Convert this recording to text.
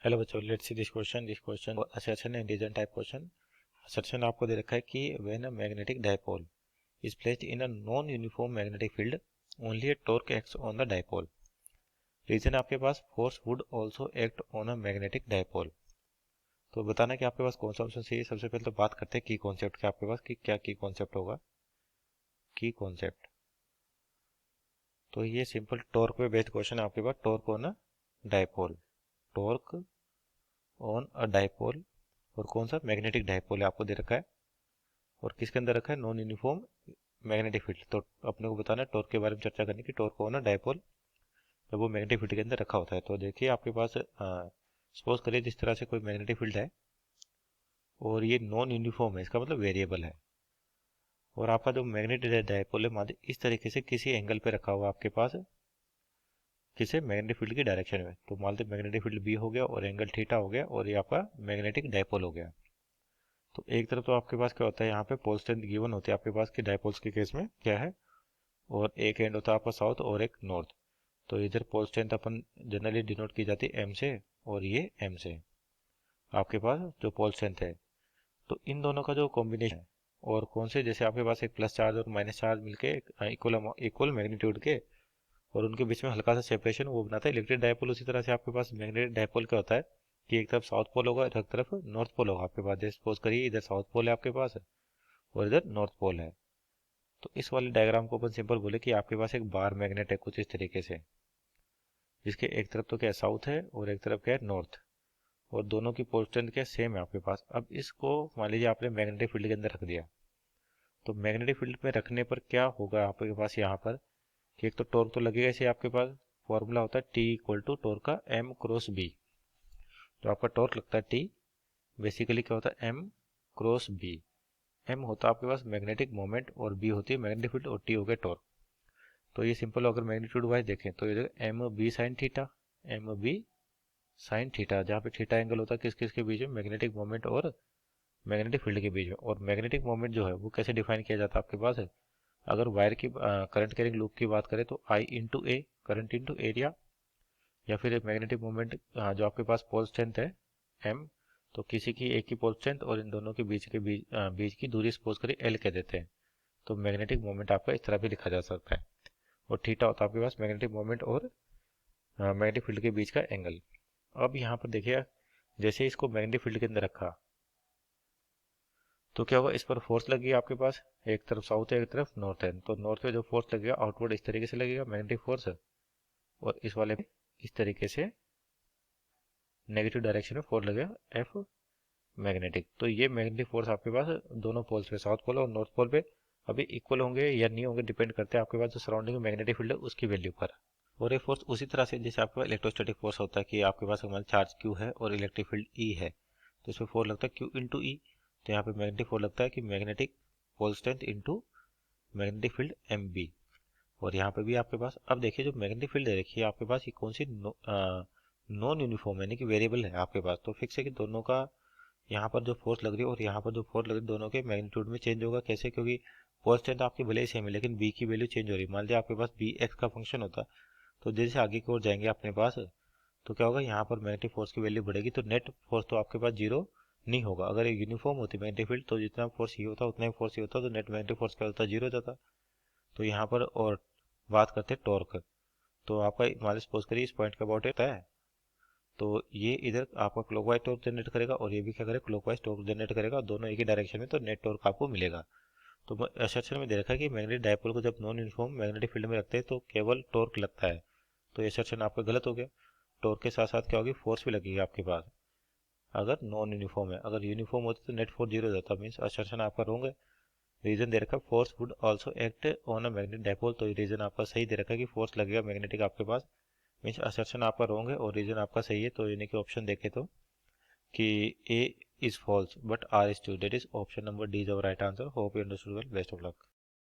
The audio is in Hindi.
हेलो बच्चों, let's see this question. Assertion and reason type question. Assertion आपको दे रखा है कि when a magnetic dipole is placed in a non uniform magnetic field only a torque acts on the dipole. Reason आपके पास force would also act on a magnetic dipole. तो बताना कि आपके पास कौन सा ऑप्शन सही है। सबसे पहले तो बात करते हैं की कॉन्सेप्ट के आपके पास कि क्या की कॉन्सेप्ट होगा। की कॉन्सेप्ट तो ये सिंपल टॉर्क पे बेस्ड क्वेश्चन है आपके पास। Torque on a dipole, torque on a dipole, और कौन सा मैग्नेटिक डायपोल है आपको दे रखा है, और किसके अंदर रखा है, नॉन यूनिफॉर्म मैग्नेटिक फील्ड। तो अपने को बताना है टॉर्क के बारे में चर्चा करनी कि टॉर्क को ना डायपोल जब वो मैग्नेटिक फील्ड के अंदर रखा होता है। तो देखिए आपके पास सपोज करिए जिस तरह से कोई मैग्नेटिक फील्ड है और ये नॉन यूनिफॉर्म है, इसका मतलब वेरिएबल है, और आपका जो मैग्नेटिक डायपोल है मान लीजिए इस तरीके से किसी एंगल पे रखा हुआ आपके पास किसी मैग्नेटिक फील्ड की डायरेक्शन में। तो मान लीजिए मैग्नेटिक फील्ड बी हो गया और एंगल थीटा हो गया और ये आपका मैग्नेटिक डायपोल हो गया। तो एक तरफ तो आपके पास क्या होता है, यहाँ पे पोल स्ट्रेंथ गिवन होती है आपके पास कि डायपोल्स के केस में क्या है, और एक एंड होता है आपका साउथ और एक नॉर्थ। तो इधर पोल स्ट्रेंथ अपन जनरली डिनोट की जाती है एम से, और ये एम से आपके पास जो पोल स्ट्रेंथ है। तो इन दोनों का जो कॉम्बिनेशन है, और कौन से जैसे आपके पास एक प्लस चार्ज और माइनस चार्ज मिलके इक्वल इक्वल मैग्नीट्यूड के, और उनके बीच में हल्का सा सेपरेशन, वो बनाता है इलेक्ट्रिक डायपोल। उसी तरह से आपके पास मैग्नेटिक डायपोल क्या होता है कि एक तरफ साउथ पोल होगा, एक तरफ नॉर्थ पोल होगा आपके पास। जैसे सपोज करिए इधर साउथ पोल है आपके पास और इधर नॉर्थ पोल है। तो इस वाले डायग्राम को अपन सिंपल बोले कि आपके पास एक बार मैग्नेट है कुछ इस तरीके से, जिसके एक तरफ तो क्या साउथ है और एक तरफ क्या है नॉर्थ, और दोनों की पोल स्ट्रेंथ क्या सेम है आपके पास। अब इसको मान लीजिए आपने मैग्नेटिक फील्ड के अंदर रख दिया। तो मैग्नेटिक फील्ड में रखने पर क्या होगा आपके पास यहाँ पर कि एक तो टॉर्क तो लगेगा इसे, आपके पास फॉर्मूला होता है टी इक्वल टू टॉर्क का एम क्रॉस बी। जो आपका टॉर्क लगता है टी, बेसिकली क्या होता है एम क्रॉस बी। एम होता है आपके पास मैग्नेटिक मोमेंट और बी होती है मैग्नेटिक फील्ड और टी हो गया टॉर्क। तो ये सिंपल अगर मैग्नीट्यूड वाइज देखें तो ये M B sine theta, M B sine theta, जहाँ पे थीटा एंगल होता है किस किस के बीच में, मैग्नेटिक मोमेंट और मैग्नेटिक फील्ड के बीच में। और मैग्नेटिक मोमेंट जो है वो कैसे डिफाइन किया जाता है आपके पास है, अगर वायर की करंट कैरिंग लूप की बात करें तो आई इंटू ए, करंट इंटू एरिया, या फिर मैग्नेटिक मोमेंट जो आपके पास पोल स्ट्रेंथ है एम, तो किसी की एक की पोल स्ट्रेंथ और इन दोनों के बीच की दूरी सपोज करिए एल कह देते हैं। तो मैग्नेटिक मोमेंट आपका इस तरह भी लिखा जा सकता है। और थीटा होता है आपके पास मैग्नेटिक मोमेंट और मैग्नेटिक फील्ड के बीच का एंगल। अब यहाँ पर देखिए जैसे इसको मैग्नेटिक फील्ड के अंदर रखा तो क्या होगा, इस पर फोर्स लगेगी आपके पास, एक तरफ साउथ है एक तरफ नॉर्थ है। तो नॉर्थ पे जो फोर्स लगेगा आउटवर्ड इस तरीके से लगेगा मैग्नेटिक फोर्स, और इस वाले पे इस तरीके से नेगेटिव डायरेक्शन में फोर्स लगेगा एफ मैग्नेटिक। तो ये मैग्नेटिक फोर्स आपके पास दोनों पोल्स पे, साउथ पोल और नॉर्थ पोल पे अभी इक्वल होंगे या नहीं होंगे, डिपेंड करते हैं आपके पास जो सराउंडिंग मैग्नेटिक फील्ड है उसकी वैल्यू पर। और ये फोर्स उसी तरह से जैसे आपके पास इलेक्ट्रोस्टैटिक फोर्स होता है कि आपके पास हमारा चार्ज क्यू है और इलेक्ट्रिक फील्ड ई है, तो इसमें फोर्स लगता है क्यू इंटू ई। तो यहाँ पे मैग्नेटिक फोर्स लगता है कि magnetic pole strength into magnetic field M B. और यहाँ पे भी आपके पास अब देखिए जो मैग्नेटिक फील्ड है देखिए आपके पास ये कौन सी नॉन यूनिफॉर्म यानी कि वेरिएबल है आपके पास। तो फिक्स है कि दोनों का यहाँ पर जो फोर्स लग रही है और यहाँ पर जो फोर्स लग रही है दोनों के मैग्नीट्यूड में चेंज होगा। कैसे, क्योंकि फोर्स स्ट्रेंथ आपकी भले ही सेम है लेकिन बी की वैल्यू चेंज हो रही है। मान लीजिए आपके पास बी एक्स का फंक्शन होता, तो जैसे आगे की ओर जाएंगे अपने पास तो क्या होगा, यहाँ पर मैग्नेटिक फोर्स की वैल्यू बढ़ेगी तो नेट फोर्स तो आपके पास जीरो नहीं होगा। अगर यूनिफॉर्म होती मैग्नेटिक फील्ड तो जितना फोर्स ये होता उतना ही फोर्स ये होता, तो नेट मैग्नेटिक फोर्स क्या होता, जीरो हो जाता। तो यहाँ पर और बात करते हैं टॉर्क। तो आपका मान लीजिए सपोज करिए इस पॉइंट का अबाउट है, तो ये इधर आपका क्लॉकवाइज टॉर्क जनरेट करेगा और ये भी क्या करेगा, क्लॉकवाइज टॉर्क जनरेट करेगा, दोनों एक ही डायरेक्शन में, तो नेट टॉर्क आपको मिलेगा। तो असर्शन में दे रखा है कि मैग्नेटिक डायपोल को जब नॉन यूनिफॉर्म मैग्नेटिक फील्ड में रखते हैं तो केवल टॉर्क लगता है। तो ये असर्शन आपका गलत हो गया। टॉर्क के साथ साथ क्या होगी, फोर्स भी लगेगी आपके पास अगर नॉन यूनिफॉर्म है। अगर यूनिफॉर्म होती तो नेट फोर्स जीरो हो जाता, मीन्स असर्शन आपका रॉन्ग है। रीजन दे रखा है force would also act on a magnetic dipole, तो रीजन आपका सही दे रखा है कि फोर्स लगेगा मैग्नेटिक आपके पास, मीन्स असर्शन आपका रॉन्ग है और रीजन आपका सही है। तो यानी कि ऑप्शन देखे तो कि A is false but R is true, that is option number D is our right answer. Hope you understood well. Best of luck.